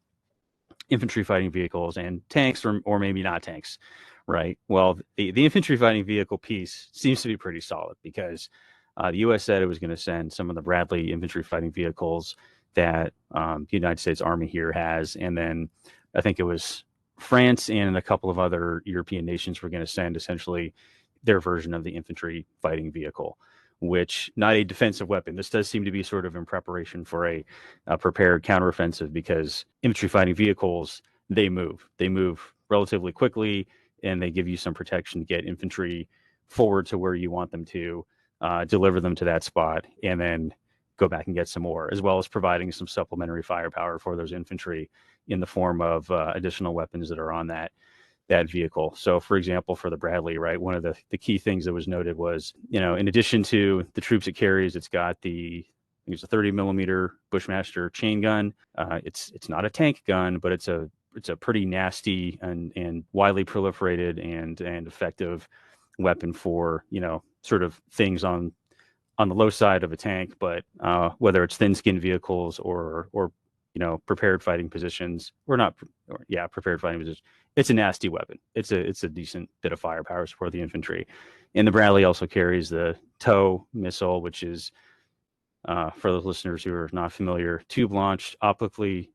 infantry fighting vehicles and tanks, or maybe not tanks, right? Well, the infantry fighting vehicle piece seems to be pretty solid because the U.S. said it was going to send some of the Bradley infantry fighting vehicles that the United States Army here has, and then I think it was France and a couple of other European nations were going to send essentially their version of the infantry fighting vehicle, which not a defensive weapon. This does seem to be sort of in preparation for a prepared counteroffensive because infantry fighting vehicles, they move relatively quickly, and they give you some protection to get infantry forward to where you want them to, deliver them to that spot, and then go back and get some more, as well as providing some supplementary firepower for those infantry in the form of additional weapons that are on that vehicle. So, for example, for the Bradley, right, one of the key things that was noted was, in addition to the troops it carries, it's got it's a 30 millimeter Bushmaster chain gun. It's not a tank gun, but it's a pretty nasty and widely proliferated and effective weapon for sort of things on the low side of a tank, but whether it's thin-skinned vehicles or prepared fighting positions, prepared fighting positions, it's a nasty weapon. It's a decent bit of firepower for the infantry. And the Bradley also carries the TOW missile, which is, for those listeners who are not familiar, tube-launched, optically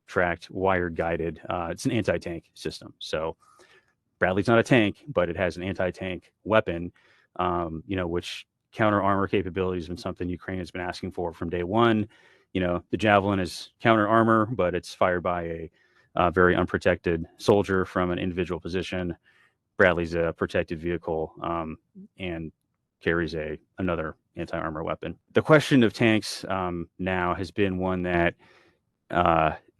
tracked, wired-guided. It's an anti-tank system. So Bradley's not a tank, but it has an anti-tank weapon, which counter armor capability has been something Ukraine has been asking for from day one. The Javelin is counter armor, but it's fired by a very unprotected soldier from an individual position. Bradley's a protected vehicle and carries another anti-armor weapon. The question of tanks now has been one that,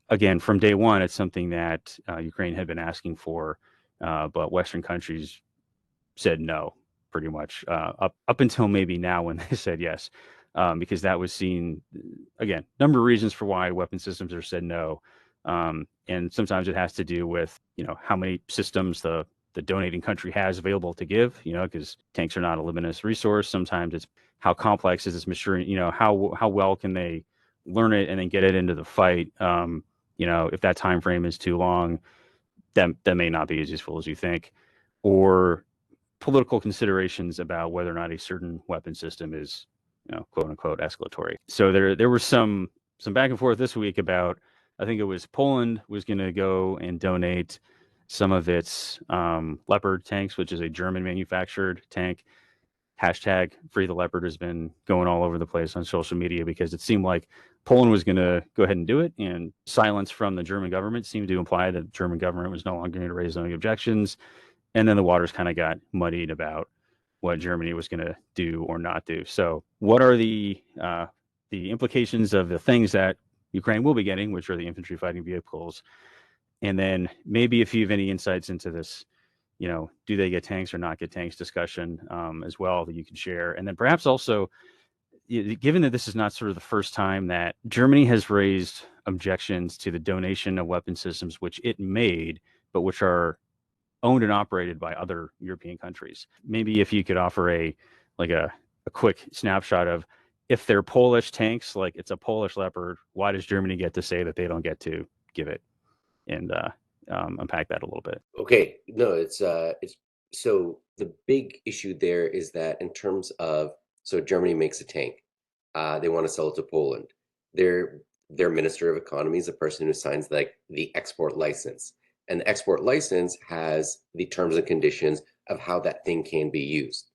again, from day one, it's something that Ukraine had been asking for, but Western countries said no, pretty much, up until maybe now when they said yes, because that was seen, again, number of reasons for why weapon systems are said no. And sometimes it has to do with, how many systems the donating country has available to give, because tanks are not a limitless resource. Sometimes it's how complex is this maturing, how well can they learn it and then get it into the fight. If that time frame is too long, that may not be as useful as you think, or political considerations about whether or not a certain weapon system is, quote unquote, escalatory. So there was some back and forth this week about, I think it was Poland was going to go and donate some of its Leopard tanks, which is a German manufactured tank. Hashtag Free the Leopard has been going all over the place on social media because it seemed like Poland was going to go ahead and do it, and silence from the German government seemed to imply that the German government was no longer going to raise any objections. And then the waters kind of got muddied about what Germany was going to do or not do. So what are the implications of the things that Ukraine will be getting, which are the infantry fighting vehicles? And then maybe if you have any insights into this, do they get tanks or not get tanks discussion as well that you can share. And then perhaps also, given that this is not sort of the first time that Germany has raised objections to the donation of weapon systems, which it made, but which are owned and operated by other European countries. Maybe if you could offer a quick snapshot of, if they're Polish tanks, like it's a Polish Leopard, why does Germany get to say that they don't get to give it? And unpack that a little bit. Okay, no, it's so the big issue there is that in terms of, so Germany makes a tank, they want to sell it to Poland. Their Minister of Economy is a person who signs the export license. And the export license has the terms and conditions of how that thing can be used.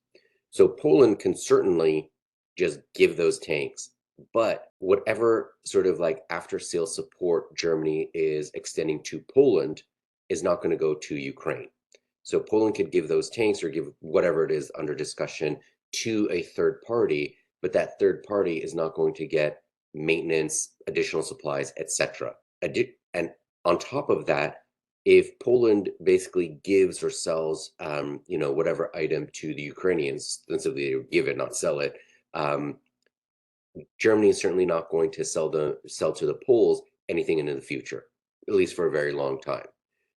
So Poland can certainly just give those tanks, but whatever sort of after sales support Germany is extending to Poland is not going to go to Ukraine. So Poland could give those tanks or give whatever it is under discussion to a third party, but that third party is not going to get maintenance, additional supplies, etc. And on top of that, if Poland basically gives or sells, whatever item to the Ukrainians, ostensibly they give it, not sell it, Germany is certainly not going to sell to the Poles anything into the future, at least for a very long time.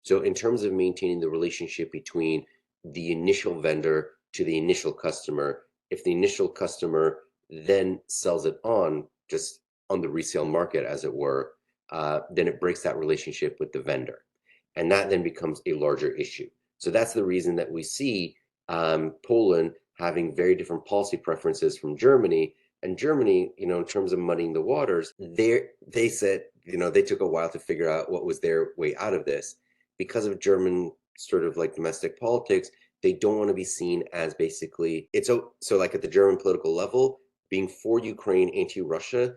So in terms of maintaining the relationship between the initial vendor to the initial customer, if the initial customer then sells it on, just on the resale market, as it were, then it breaks that relationship with the vendor. And that then becomes a larger issue. So that's the reason that we see Poland having very different policy preferences from Germany. And Germany, in terms of muddying the waters, they said, they took a while to figure out what was their way out of this. Because of German sort of like domestic politics, they don't want to be seen as basically, it's so like at the German political level, being for Ukraine, anti-Russia,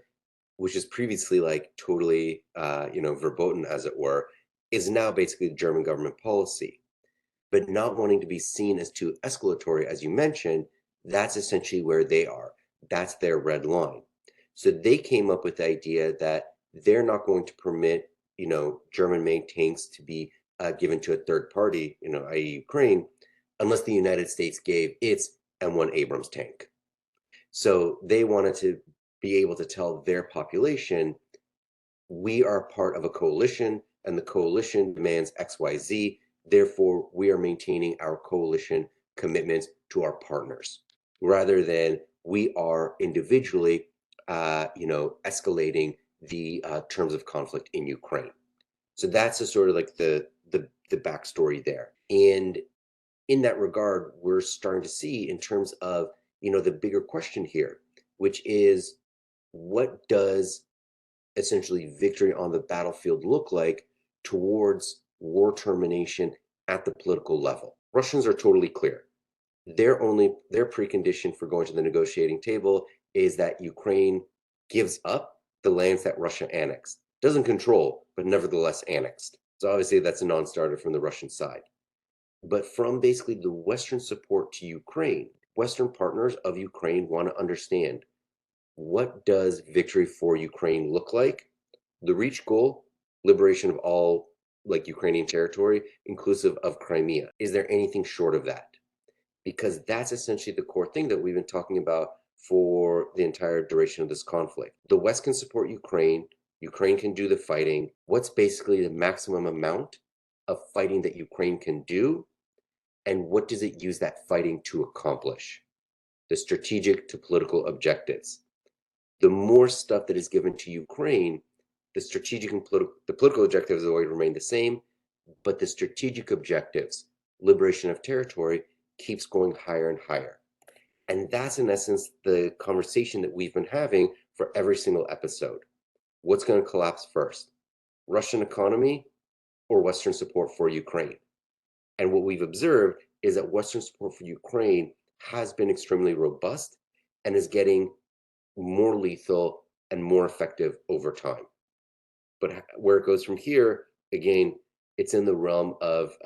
which is previously like totally, verboten, as it were, is now basically the German government policy. But not wanting to be seen as too escalatory, as you mentioned, that's essentially where they are. That's their red line. So they came up with the idea that they're not going to permit, German-made tanks to be given to a third party, i.e. Ukraine, unless the United States gave its M1 Abrams tank. So they wanted to be able to tell their population, we are part of a coalition, and the coalition demands XYZ. Therefore, we are maintaining our coalition commitments to our partners, rather than we are individually, escalating the terms of conflict in Ukraine. So that's a sort of like the backstory there. And in that regard, we're starting to see in terms of, the bigger question here, which is, what does essentially victory on the battlefield look like towards war termination at the political level? Russians are totally clear. Their precondition for going to the negotiating table is that Ukraine gives up the lands that Russia annexed. Doesn't control, but nevertheless annexed. So obviously that's a non-starter from the Russian side. But from basically the Western support to Ukraine, Western partners of Ukraine want to understand, what does victory for Ukraine look like? The reach goal, liberation of all like Ukrainian territory, inclusive of Crimea. Is there anything short of that? Because that's essentially the core thing that we've been talking about for the entire duration of this conflict. The West can support Ukraine. Ukraine can do the fighting. What's basically the maximum amount of fighting that Ukraine can do? And what does it use that fighting to accomplish? The strategic to political objectives. The more stuff that is given to Ukraine, the strategic and the political objectives will always remain the same, but the strategic objectives, liberation of territory, keeps going higher and higher. And that's in essence the conversation that we've been having for every single episode. What's going to collapse first? Russian economy or Western support for Ukraine? And what we've observed is that Western support for Ukraine has been extremely robust and is getting more lethal and more effective over time. But where it goes from here, again, it's in the realm of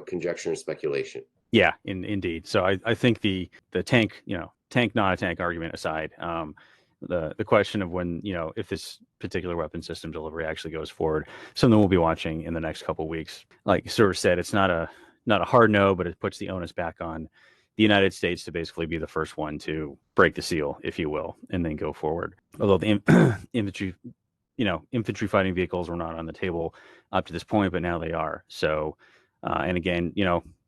conjecture and speculation. Yeah, indeed. So I think the tank, tank not a tank argument aside, the question of when, if this particular weapon system delivery actually goes forward, something we'll be watching in the next couple of weeks. Like you sort of said, it's not a hard no, but it puts the onus back on the United States to basically be the first one to break the seal, if you will, and then go forward. Although the infantry fighting vehicles were not on the table up to this point, but now they are. So, and again,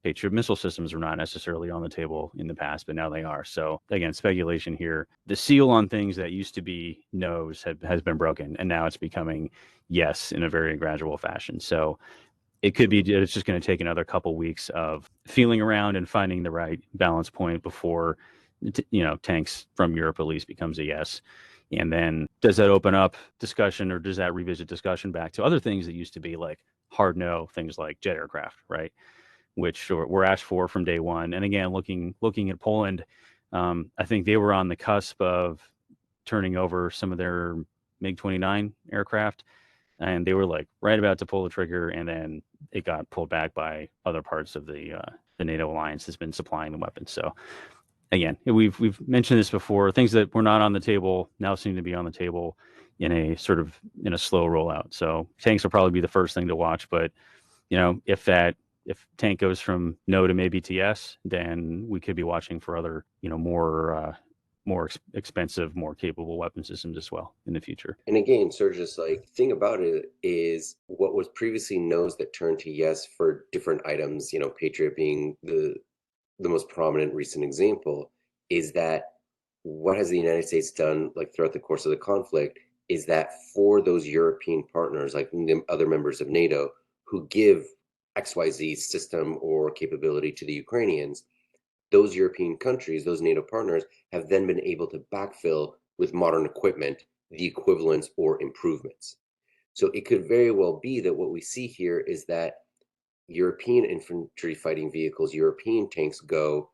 Patriot missile systems were not necessarily on the table in the past, but now they are. So again, speculation here. The seal on things that used to be no's has been broken, and now it's becoming yes in a very gradual fashion. So it could be it's just going to take another couple weeks of feeling around and finding the right balance point before tanks from Europe at least becomes a yes. And then does that open up discussion, or does that revisit discussion back to other things that used to be like hard no, things like jet aircraft, right? Which were asked for from day one. And again, looking at Poland, I think they were on the cusp of turning over some of their MiG-29 aircraft, and they were like right about to pull the trigger, and then it got pulled back by other parts of the NATO alliance that's been supplying the weapons. So again, we've mentioned this before. Things that were not on the table now seem to be on the table in a slow rollout. So tanks will probably be the first thing to watch. But if tank goes from no to maybe to yes, then we could be watching for other more expensive, more capable weapon systems as well in the future. And again, Sergius, like, thing about it is what was previously no's that turned to yes for different items, Patriot being the most prominent recent example, is that what has the United States done like throughout the course of the conflict is that for those European partners, like the other members of NATO, who give XYZ system or capability to the Ukrainians, those European countries, those NATO partners, have then been able to backfill with modern equipment the equivalents or improvements. So it could very well be that what we see here is that European infantry fighting vehicles, European tanks go,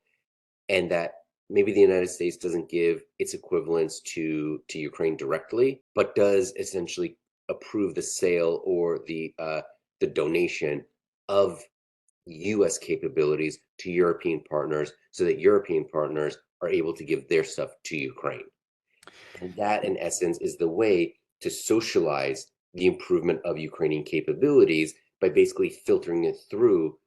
and that maybe the United States doesn't give its equivalents to Ukraine directly, but does essentially approve the sale or the donation of US capabilities to European partners so that European partners are able to give their stuff to Ukraine. And that, in essence, is the way to socialize the improvement of Ukrainian capabilities by basically filtering it through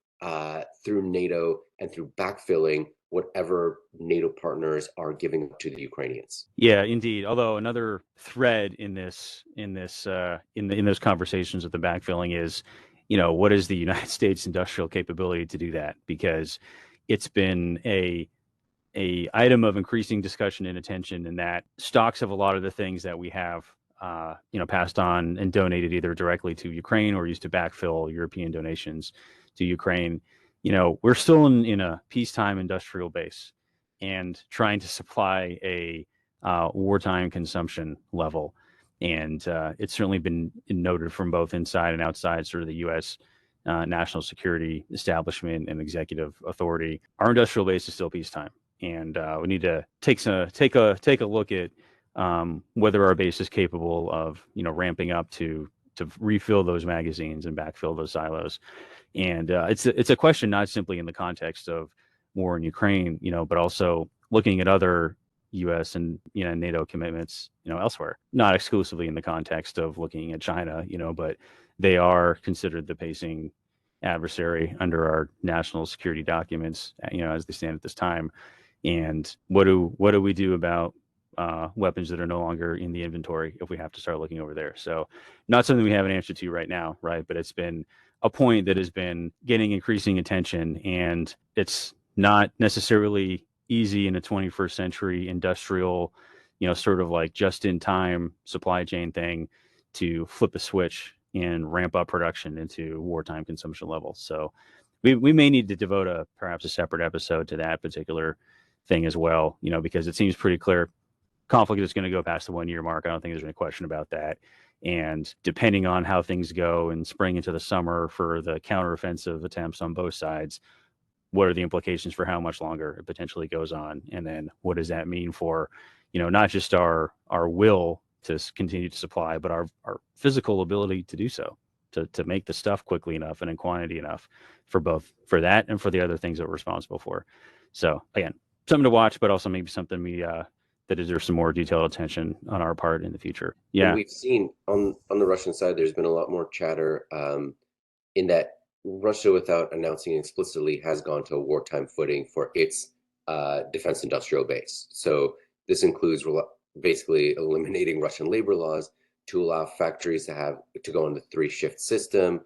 NATO and through backfilling whatever NATO partners are giving to the Ukrainians. Yeah, indeed. Although another thread in those conversations with the backfilling is, what is the United States industrial capability to do that? Because it's been a item of increasing discussion and attention, in that stocks of a lot of the things that we have, passed on and donated either directly to Ukraine or used to backfill European donations to Ukraine. We're still in a peacetime industrial base and trying to supply a wartime consumption level. And it's certainly been noted from both inside and outside sort of the U.S. National security establishment and executive authority. Our industrial base is still peacetime. And we need to take a look at whether our base is capable of ramping up to refill those magazines and backfill those silos. And it's a question not simply in the context of war in Ukraine, but also looking at other U.S. and NATO commitments, elsewhere. Not exclusively in the context of looking at China, but they are considered the pacing adversary under our national security documents, as they stand at this time. And what do we do about weapons that are no longer in the inventory if we have to start looking over there? So not something we have an answer to right now, right? But it's been a point that has been getting increasing attention, and it's not necessarily easy in a 21st century industrial, sort of like just-in-time supply chain thing to flip a switch and ramp up production into wartime consumption levels. So we may need to devote perhaps a separate episode to that particular thing as well, because it seems pretty clear conflict is going to go past the 1 year mark. I don't think there's any question about that. And depending on how things go in spring into the summer for the counteroffensive attempts on both sides, what are the implications for how much longer it potentially goes on? And then what does that mean for, not just our will to continue to supply, but our physical ability to do so, to make the stuff quickly enough and in quantity enough for that and for the other things that we're responsible for. So again, something to watch, but also maybe something that deserves some more detailed attention on our part in the future. Yeah. And we've seen on the Russian side, there's been a lot more chatter in that Russia, without announcing explicitly, has gone to a wartime footing for its defense industrial base. So this includes basically eliminating Russian labor laws to allow factories to go on the 3-shift system,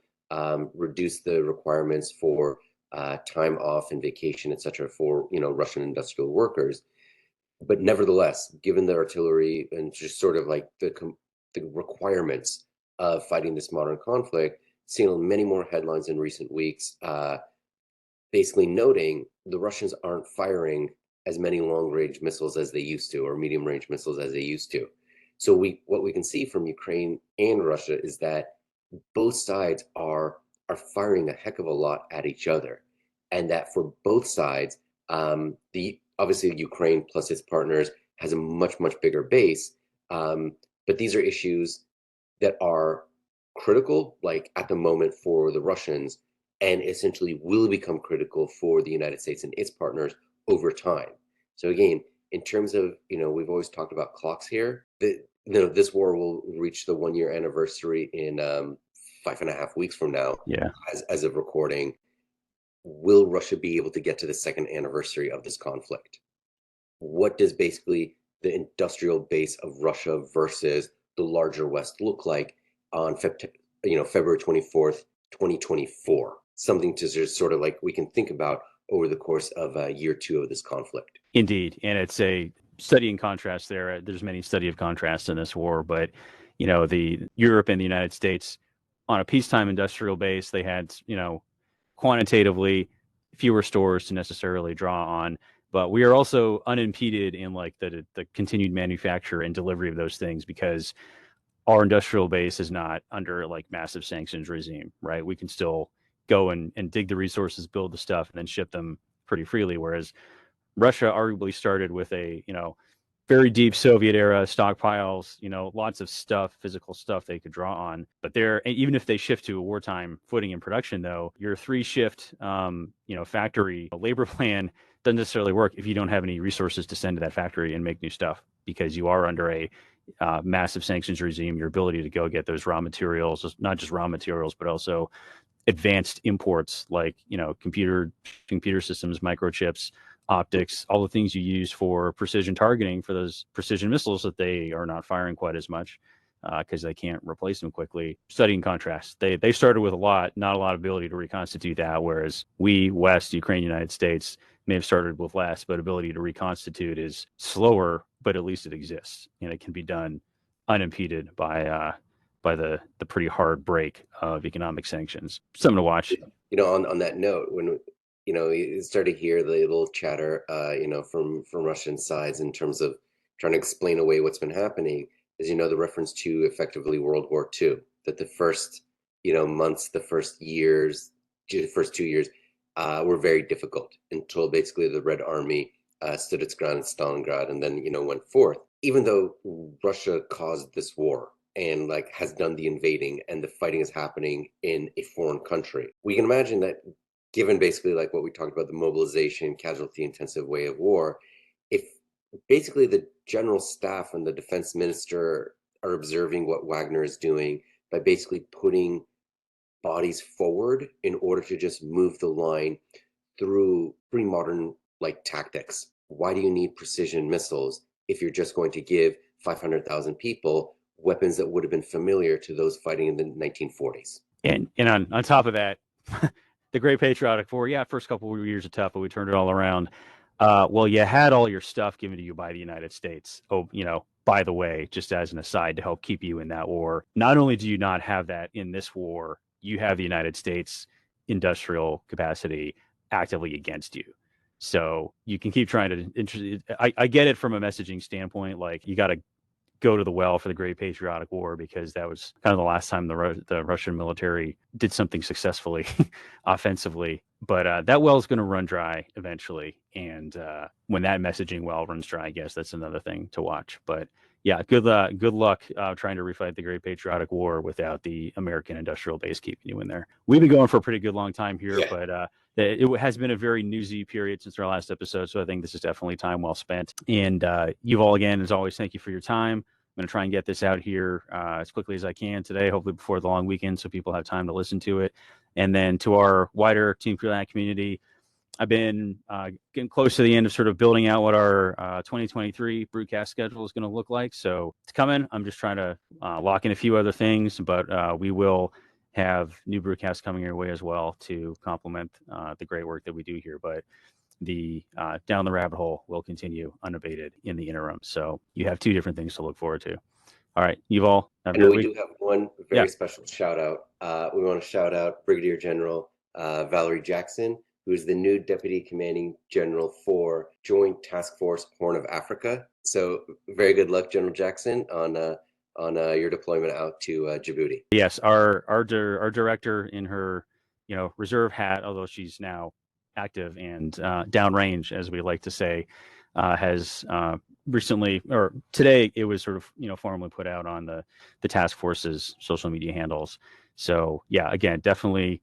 reduce the requirements for time off and vacation, etc., for Russian industrial workers. But nevertheless, given the artillery and just sort of like the requirements of fighting this modern conflict, seen many more headlines in recent weeks, basically noting the Russians aren't firing as many long-range missiles as they used to, or medium-range missiles as they used to. So what we can see from Ukraine and Russia is that both sides are firing a heck of a lot at each other, and that for both sides, obviously Ukraine plus its partners has a much bigger base, but these are issues that are critical, like at the moment for the Russians, and essentially will become critical for the United States and its partners over time. So again, in terms of, we've always talked about clocks here. This war will reach the 1 year anniversary in 5.5 weeks from now. Yeah. As of recording. Will Russia be able to get to the second anniversary of this conflict? What does basically the industrial base of Russia versus the larger West look like on February 24th, 2024? Something to just sort of like we can think about over the course of year 2 of this conflict. Indeed. And it's a study in contrast there. There's many study of contrast in this war, but the Europe and the United States on a peacetime industrial base, they had, quantitatively fewer stores to necessarily draw on. But we are also unimpeded in like the continued manufacture and delivery of those things because our industrial base is not under like massive sanctions regime, right? We can still go and dig the resources, build the stuff, and then ship them pretty freely. Whereas Russia arguably started with a, very deep Soviet era stockpiles, lots of stuff, physical stuff they could draw on. But even if they shift to a wartime footing in production, though, your 3-shift, factory labor plan doesn't necessarily work if you don't have any resources to send to that factory and make new stuff because you are under a massive sanctions regime. Your ability to go get those raw materials, not just raw materials, but also advanced imports like computer systems, microchips, optics, all the things you use for precision targeting for those precision missiles that they are not firing quite as much because they can't replace them quickly. Studying contrast, they started with not a lot of ability to reconstitute that, whereas we, West, Ukraine, United States, may have started with less, but ability to reconstitute is slower, but at least it exists and it can be done unimpeded by the pretty hard break of economic sanctions. Something to watch. On that note, when you start to hear the little chatter, from Russian sides in terms of trying to explain away what's been happening, is the reference to effectively World War II. That the first months, the first years, the first 2 years were very difficult until basically the Red Army stood its ground in Stalingrad and then went forth. Even though Russia caused this war and like has done the invading and the fighting is happening in a foreign country, we can imagine that given basically like what we talked about, the mobilization, casualty intensive way of war, if basically the general staff and the defense minister are observing what Wagner is doing by basically putting bodies forward in order to just move the line through pretty modern like tactics. Why do you need precision missiles if you're just going to give 500,000 people weapons that would have been familiar to those fighting in the 1940s? And on top of that, the Great Patriotic War, first couple of years are tough, but we turned it all around. Well, you had all your stuff given to you by the United States. Oh, by the way, just as an aside to help keep you in that war, not only do you not have that in this war, you have the United States industrial capacity actively against you. So you can keep trying to, I get it from a messaging standpoint, like you got to go to the well for the Great Patriotic War because that was kind of the last time the Russian military did something successfully offensively. But that well is going to run dry eventually. And when that messaging well runs dry, I guess that's another thing to watch. But yeah, good luck trying to refight the Great Patriotic War without the American industrial base keeping you in there. We've been going for a pretty good long time here, Yeah. but it has been a very newsy period since our last episode. So I think this is definitely time well spent. And Yuval, again, as always, thank you for your time. I'm going to try and get this out here as quickly as I can today, hopefully before the long weekend so people have time to listen to it. And then to our wider Team Krulak community, I've been getting close to the end of sort of building out what our 2023 Brewcast schedule is going to look like. So it's coming. I'm just trying to lock in a few other things, but we will have new Brewcasts coming your way as well to complement the great work that we do here. But the Down the Rabbit Hole will continue unabated in the interim. So you have two different things to look forward to. All right, Yuval. And we do have one very special shout out. We want to shout out Brigadier General Valery Jackson, who is the new Deputy Commanding General for Joint Task Force Horn of Africa. So very good luck, General Jackson, on your deployment out to Djibouti. Yes, our director in her reserve hat, although she's now active and downrange, as we like to say, has recently, or today, it was sort of formally put out on the task force's social media handles. So yeah, again, definitely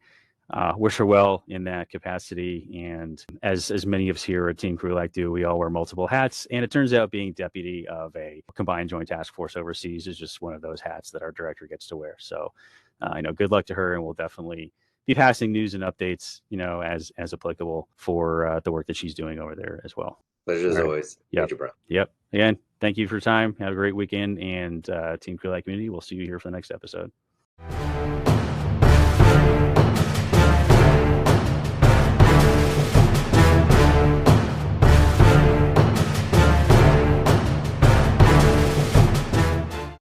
wish her well in that capacity. And as many of us here at Team Krulak do, we all wear multiple hats. And it turns out being deputy of a combined joint task force overseas is just one of those hats that our director gets to wear. So good luck to her, and we'll definitely be passing news and updates, as applicable for the work that she's doing over there as well. Pleasure as always. Yep. Major Brown. Yep. Again, thank you for your time. Have a great weekend, and Team Krulak community, we'll see you here for the next episode.